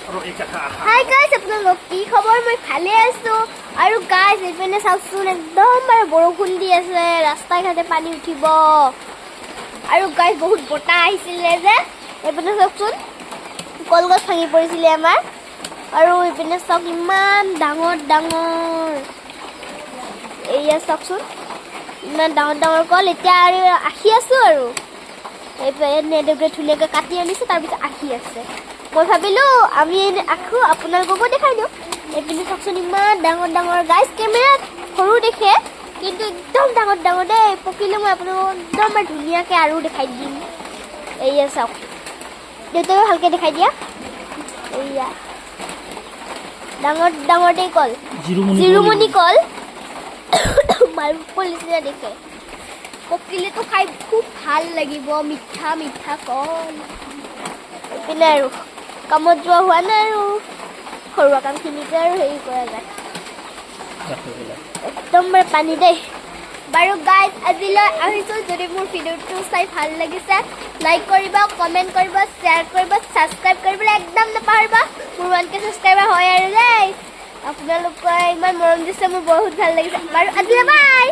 Hi guys, আপোনালোক কি খবৰ? মই ভালে আছোঁ। আৰু গাইজ এইপিনে চাওকচোন, একদম বৰষুণ দি আছে, ৰাস্তাই ঘাটে পানী উঠিব। আৰু গাইজ বহুত বতাহ আহিছিলে যে, এইপিনে চাওকচোন কলগছ ভাঙি পৰিছিলে আমাৰ। আৰু এইপিনে চাওক ইমান ডাঙৰ ডাঙৰ, এয়া চাওকচোন ইমান ডাঙৰ ডাঙৰ কল। এতিয়া আৰু আহি আছোঁ আৰু এইপিনে দেউতাই ধুনীয়াকৈ কাটি আনিছে, তাৰপিছত আহি আছে। মই ভাবিলোঁ আমি আঁকো আপোনালোককো দেখাই দিওঁ। এইপিনে চাওকচোন ইমান ডাঙৰ ডাঙৰ গাইজ, কেমেৰাত সৰু দেখে কিন্তু একদম ডাঙৰ ডাঙৰ দেই। পকিলে মই আপোনালোকক একদম ধুনীয়াকৈ আৰু দেখাই দিম। এয়া চাওক, দেউতাই ভালকৈ দেখাই দিয়া। এয়া ডাঙৰ ডাঙৰ দেই কল, জিৰুমণি কল। মালভোগ নিচিনা দেখে, পকিলেতো খাই খুব ভাল লাগিব, মিঠা মিঠা কল। এইপিনে আৰু কামত যোৱা হোৱা নাই আৰু ঘৰুৱা কামখিনিতে আৰু হেৰি কৰা যায়। একদম পানী দেই। বাৰু গাইজ আজিলৈ আহিছোঁ। যদি মোৰ ভিডিঅ'টো চাই ভাল লাগিছে লাইক কৰিব, কমেণ্ট কৰিব, শ্বেয়াৰ কৰিব, ছাবস্ক্ৰাইব কৰিবলৈ একদম নাপাহৰিব। মোৰ 1K ছাবস্ক্ৰাইবাৰ হয় আৰু দেই। আপোনালোকে ইমান মৰম দিছে, মোৰ বহুত ভাল লাগিছে। বাৰু আজিলৈ বাই।